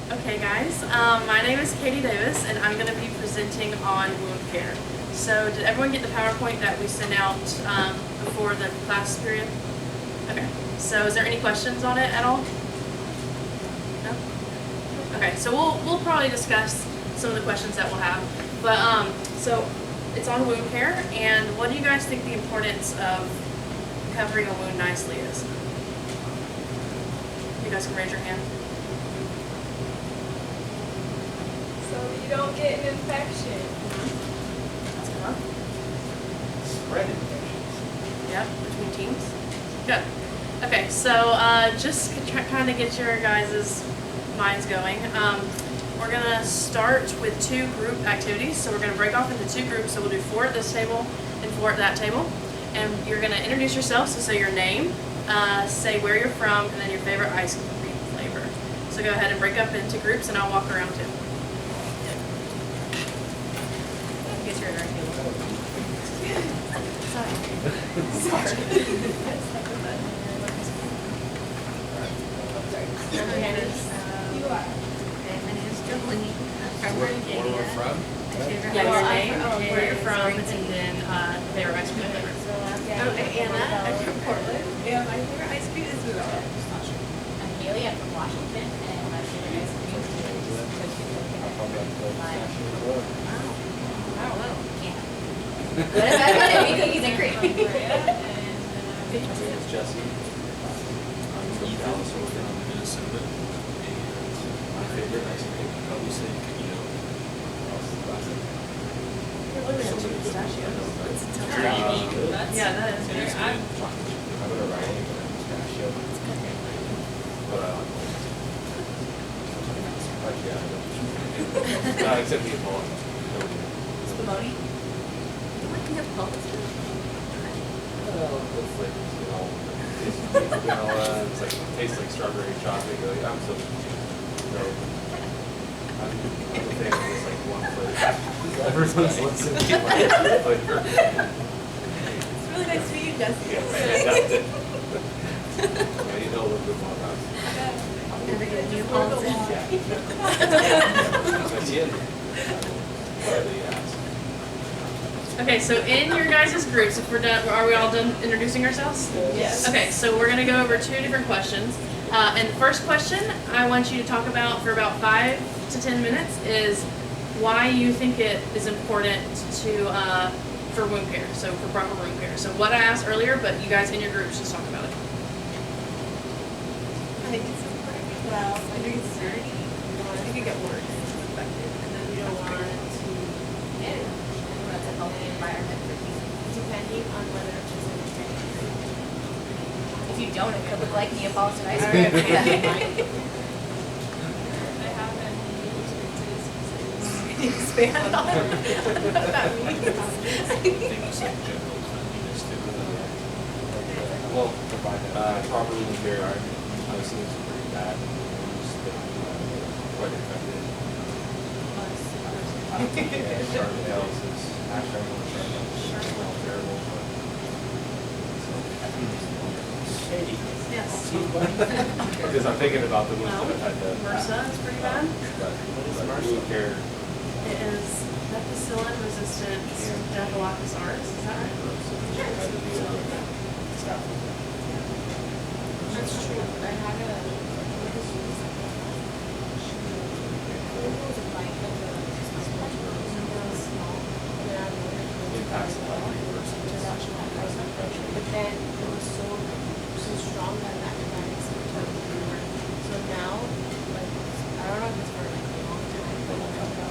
Okay guys, my name is Katie Davis and I'm going to be presenting on wound care. So did everyone get the PowerPoint that we sent out before the class period? Okay, so is there any questions on it at all? No? Okay, so we'll probably discuss some of the questions that we'll have. But so it's on wound care, and what do you guys think the importance of covering a wound nicely is? You guys can raise your hand. So you don't get an infection. That's good one. Spread infections. Yep, between teams. Good. Okay, so just to kind of get your guys' minds going, we're going to start with 2 group activities. So we're going to break off into 2 groups. So we'll do 4 at this table and 4 at that table. And you're going to introduce yourself, so say your name, say where you're from, and then your favorite ice cream flavor. So go ahead and break up into groups, and I'll walk around too. I guess you're in our table. Sorry. You are. Okay, my name is Jolene. I'm from Where Virginia. we're from? Yeah, your name, where you're is from, and Virginia. then favorite ice cream flavor. Okay, Anna. I'm from Portland. Yeah, my favorite ice cream is vanilla. I'm Haley. I'm from Washington, and my favorite ice cream is cookie Wow. I don't know. Yeah. But if I want to be cookies and cream. My name is Jesse. I'm from Dallas, Minnesota. And my favorite ice cream, I probably say Camino. You're looking at 2 pistachios. Yeah, that is very I would have write anything pistachio. But I like it. No, except the Apollo. Spumoni. You like Neapolitan? Well, the flavors, you know, tastes like vanilla, it's like, it tastes like strawberry chocolate, you're like, I'm so, you know, I'm a fan of this, like, one flavor. Everyone's listening to my flavor. It's really nice to meet you, Jesse. Yeah, that's it. Yeah, you know a little bit more about it. Never get a Neapolitan. That's it. Whatever you ask. Okay, so in your guys' groups, if we're done, are we all done introducing ourselves? Yes. Okay, so we're going to go over 2 different questions. And the first question I want you to talk about for about 5 to 10 minutes is why you think it is important to for wound care, so for proper wound care. So what I asked earlier, but you guys in your groups just talk about it. I think it's important. Well, I think it's dirty. It could get worse. Infected. And then you don't want to get it. That's a healthy environment for people. Depending on whether it's in the training. If you don't, it could look like Neapolitan ice All cream. right. Yeah. I haven't expand on what that means. Things like general cleanliness too. Well, proper wound care, obviously it's pretty bad. Wounds that quite infected. Yeah, Charlotte Hills is actually Charlotte terrible, but Yes. because I'm thinking about the wounds that I've had to. MRSA is pretty bad. But wound care. It is methicillin-resistant Staphylococcus aureus, is that right? That's true. I had a Impacts a lot of universities. but then it was so strong that that antibiotics totally didn't work. So now, like, I don't know if it's for like a long time, but I'll cut it out.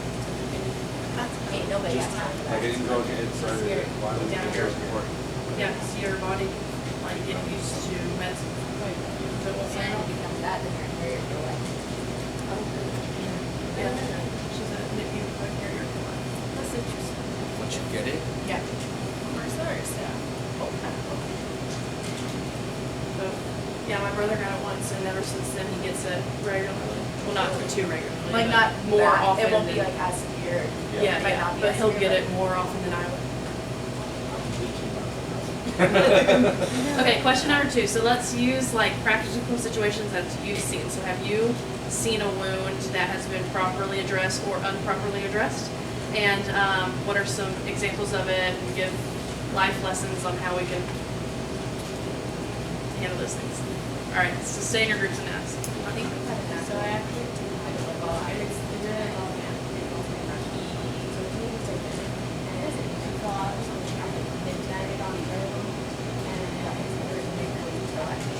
Ain't nobody got time for Like that. it didn't go again, it started, why was it here before? Yeah, because your body like get used to medicine. So it And it becomes that, then you're carrier for life. Yeah, she's a NICU carrier for life. That's interesting. Once you get it? Yeah. Yeah. So, yeah, my brother got it once, and ever since then he gets it regularly. Well, not too regularly. Like but not more bad. often. It won't be than- like as severe. Yeah, Might yeah, not be but as he'll severe, get it more often than I would. Okay, question number 2. So let's use like practical situations that you've seen. So have you seen a wound that has been properly addressed or improperly addressed? And what are some examples of it? And give life lessons on how we can handle those things. All right, so stay in your groups and ask. I think we had an So I actually took like a ball. I mixed it in a ball and it was like that. So he was like this. And he fought or something. And then landed on the other one. And there was a big bleed. So I think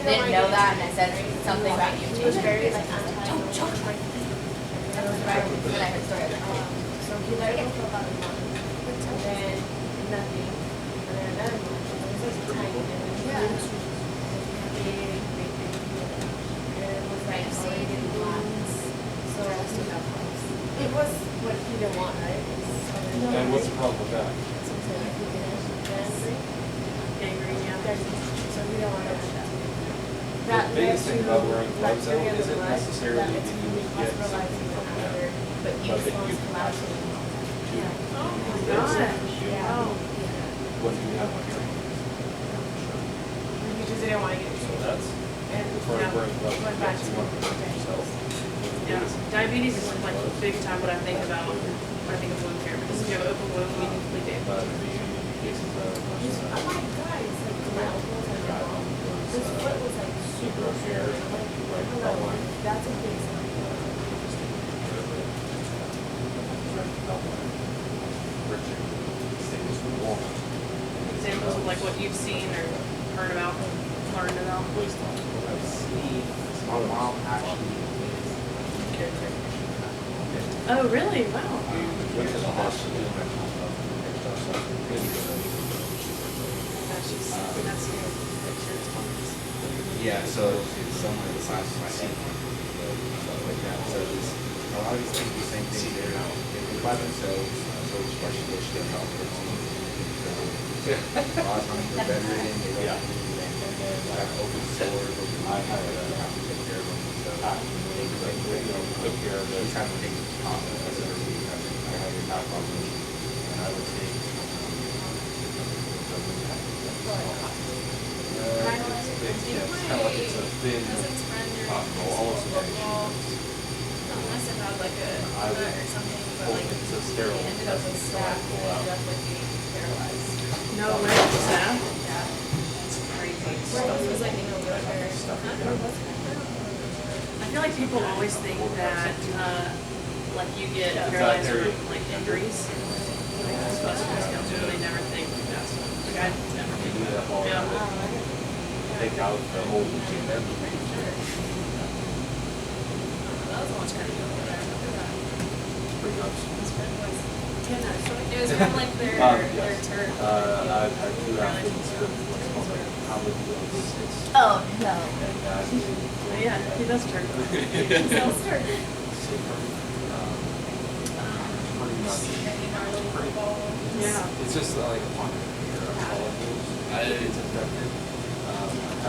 Didn't know that, and I said something about you It was too. very like, don't choke my That was right when I heard story. I was like, So he let it go for about a month. And then nothing. And then another month. And it was like tiny. And then Yeah. it was big, big, big. And it was like already getting black. So it was what he didn't want, right? And what's the problem with that? Gangrene, yeah. So we don't want to. The biggest thing about wearing gloves though isn't necessarily that you would get something from that, But you but that you can can to. Oh my fix gosh. it. Yeah. Wow. What do you have on your? You just didn't want to get So it. that's, And as far as wearing gloves, Went back yes, you to want to protect yourself. Yeah, diabetes is like big time what I think about when I think of wound care, because if you have an open wound, you need to bleed But damage. the cases of, I'm like, guys, like my elbows and my mom. This foot was like super hair, like, hello, that's a big sign. Examples of like what you've seen or heard about, learned about. My mom actually Oh, really? Wow. Went to the hospital. That's just, that's good. yeah, so it's somewhere the size of my seat stuff like that. So it's, a lot of these things, the same thing, they're by themselves, so especially with their health. So a lot of times they're bedridden, they don't have open sores, open eye, you have to take care of them. So Took care of we it. try to take this process as a we have a back problem, and I would say It's kind of like it's a thin cotton roll, almost like Unless it had like a I would cut or something, but hold like it to sterile. it ended up with staph, Pull it out. ended up with being paralyzed. No way, Sam. Yeah. That's crazy. It was like in a wheelchair. I feel like people always think that, like you get paralyzed from like injuries. Like that's supposed to discount, but they never think that's, like I never You think do that all Yeah. take out the whole routine then. That was much kind of good. I remember that. Pretty much. It was from like their turf. I do athletes with what's called like comedy six. Oh, no. And But yeah, he does turn. Sells turf. pretty much. Yeah. It's just like a pocket here. It's infected.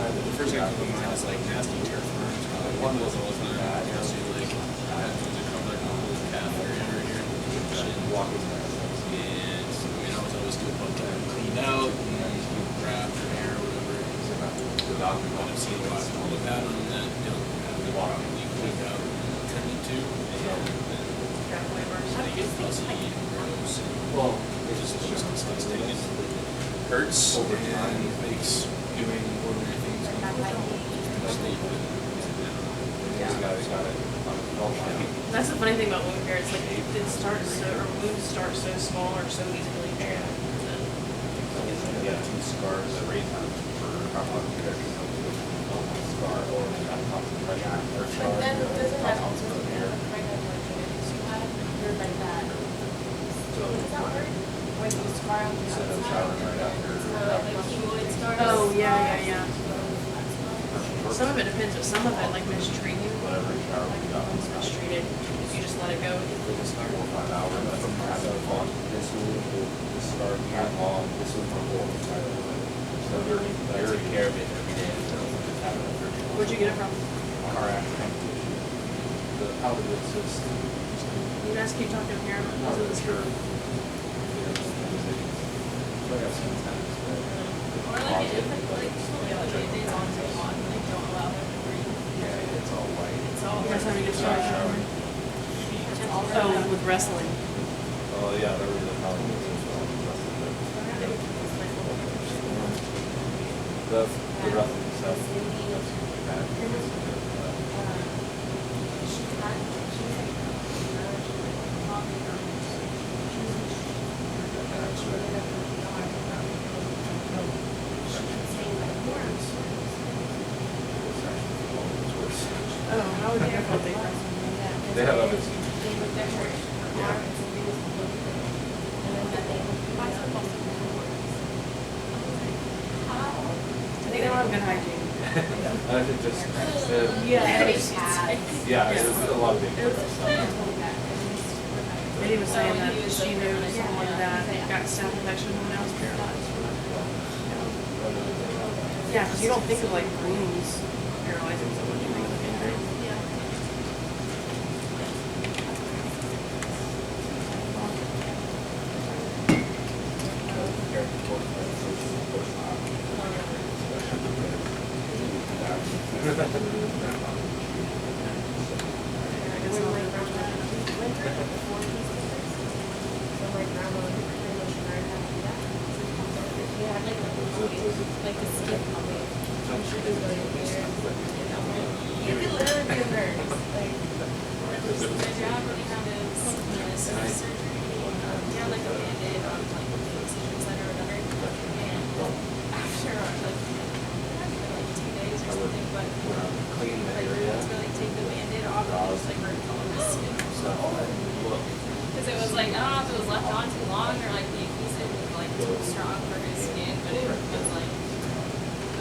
The first thing I put in mind is like nasty turf burns. One was all the time. You know, so you like, I had to cover like the whole calf area right here. Walking And I mean, I was always doing like cleaned out and wrapped or hair or whatever. the doctor. I've seen a lot of people with that on that don't have the properly cleaned out and tended to. And Got way worse. they get fussy and gross and Well, it just looks disgusting. It hurts Over and time. makes doing ordinary things uncomfortable. Sleep and he's got it on his belt line. That's the funny thing about wound care. It's like it starts so, or wounds start so small or so easily. Yeah, two scars that raise them for how much scar or pressure or But scar. then doesn't that also From depend here. on the kind of like genetics you have? You're like that. So Does that work? When you scar on the instead of outside? showering right after. like keloid scars. Oh yeah. Some of it depends, but some of it like mistreat you. Whatever shower we got. It's mistreated. If you just let it go, it can scar. 4 or 5 hours. That's from my cell phone. This scar here, this was my whole side of it. So they're taking care of it every day. So just having a pretty Where'd you get it from? car accident. The powder that's just. You guys keep talking here. Powder that's sure. Or like it, like Band-Aids on so long, like don't allow them to breathe. Yeah, it's all white. It's all. You guys have any good stories? Oh, with wrestling. Oh, yeah, there was a college as well. The wrestling stuff. Oh, how would you feel big They have others. I think they don't have good hygiene. I think just, Yeah. yeah, it was a lot of big stuff. Lady was saying that she knew someone that got staph infection when I was paralyzed. Yeah, because you don't think of like wounds paralyzing someone, you think of like injury. Like the skin pumping. You could literally be a nurse. Like, My job when you have this surgery, you have like a Band-Aid on like the incision site or whatever. And after like 2 days or something, but Clean the like area. to like take the Band-Aid off and just like rip all the skin. Look. Because it was like, I don't know if it was left on too long or like the adhesive was like too strong for his skin, but it was like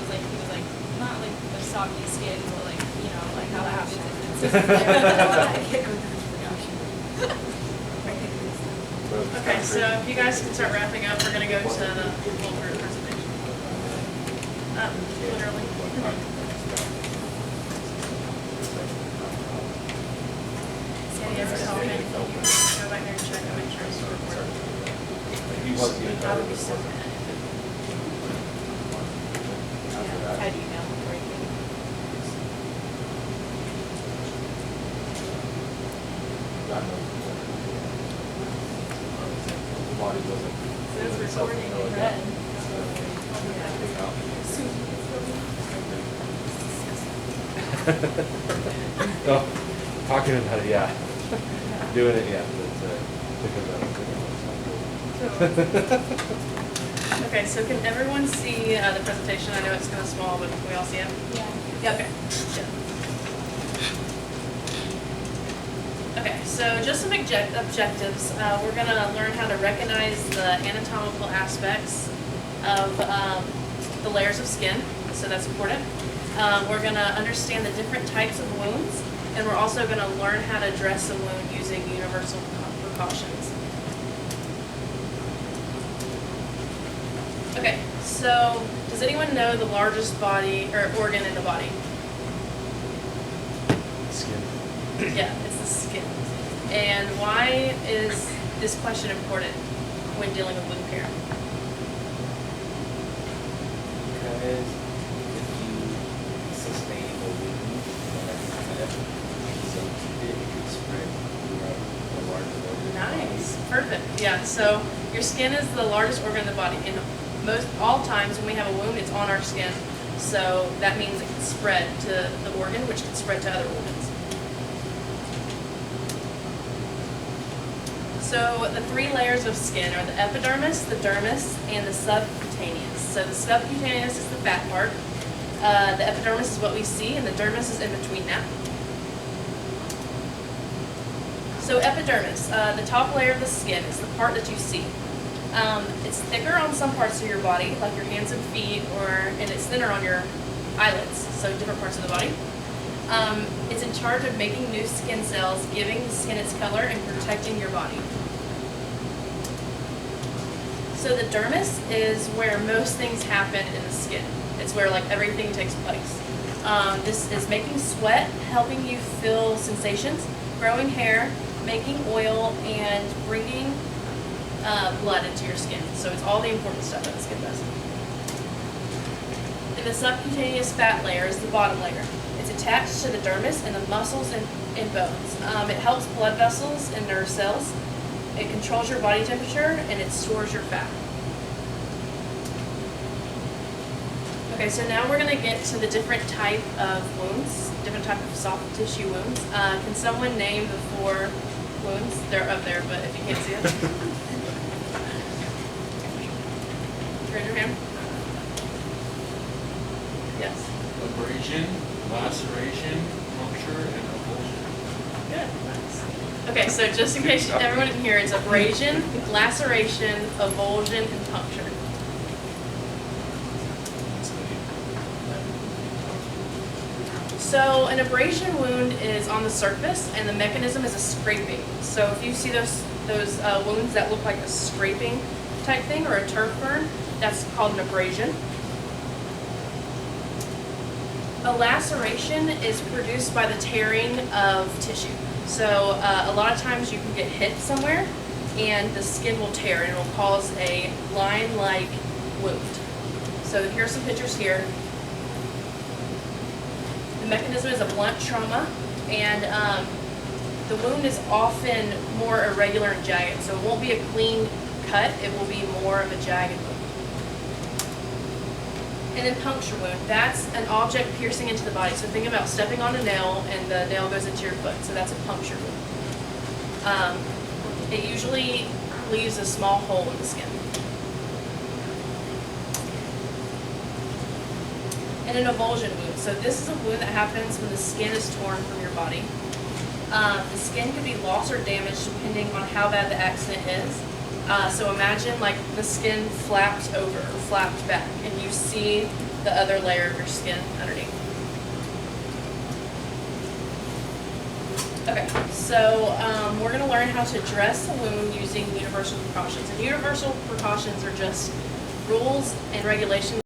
he was like not like the soggy skin, but like, you know, like how that happens. Okay, so if you guys can start wrapping up, we're gonna go to the full group presentation. Literally. Sandy, ever tell me, you go back there and check and make sure it's recorded. He was getting That better would be so before. bad. After that. how do you know before you can? God knows. The body wasn't. So it's itself, recording you know, in like red. Oh, talking about it, yeah. Doing it, yeah. Okay, so can everyone see the presentation? I know it's kind of small, but can we all see it? Yeah, okay. Yeah. Okay, so just some objectives. We're going to learn how to recognize the anatomical aspects of the layers of skin, so that's important. We're going to understand the different types of wounds, and we're also going to learn how to dress a wound using universal precautions. Okay, so does anyone know the largest body or organ in the body? Skin. Yeah, it's the skin. And why is this question important when dealing with wound care? Because if you sustain a wound, so it could spread throughout the larger organ. Nice, perfect. Yeah, so your skin is the largest organ in the body. In all times when we have a wound, it's on our skin. So that means it can spread to the organ, which can spread to other organs. So the three layers of skin are the epidermis, the dermis, and the subcutaneous. So the subcutaneous is the fat part. The epidermis is what we see, and the dermis is in between that. So epidermis, the top layer of the skin, is the part that you see. It's thicker on some parts of your body, like your hands and feet, and it's thinner on your eyelids, so different parts of the body. It's in charge of making new skin cells, giving the skin its color, and protecting your body. So the dermis is where most things happen in the skin. It's where like everything takes place. This is making sweat, helping you feel sensations, growing hair, making oil, and bringing blood into your skin. So it's all the important stuff that the skin does. And the subcutaneous fat layer is the bottom layer. It's attached to the dermis and the muscles and bones. It helps blood vessels and nerve cells. It controls your body temperature and it stores your fat. Okay, so now we're going to get to the different type of wounds, different type of soft tissue wounds. Can someone name the 4 wounds? They're up there, but if you can't see them. Raise your hand. Yes. Abrasion, laceration, puncture, and avulsion. Good. Nice. Okay, so just in case everyone didn't hear, it's abrasion, laceration, avulsion, and puncture. So an abrasion wound is on the surface, and the mechanism is a scraping. So if you see those wounds that look like a scraping type thing or a turf burn, that's called an abrasion. A laceration is produced by the tearing of tissue. So a lot of times you can get hit somewhere, and the skin will tear, and it will cause a line-like wound. So here's some pictures here. The mechanism is a blunt trauma, and the wound is often more irregular and jagged. So it won't be a clean cut, it will be more of a jagged wound. And then puncture wound, that's an object piercing into the body. So think about stepping on a nail and the nail goes into your foot. So that's a puncture wound. It usually leaves a small hole in the skin. And an avulsion wound. So this is a wound that happens when the skin is torn from your body. The skin could be lost or damaged depending on how bad the accident is. So imagine like the skin flapped over or flapped back, and you see the other layer of your skin underneath. Okay, so we're going to learn how to dress the wound using universal precautions. And universal precautions are just rules and regulations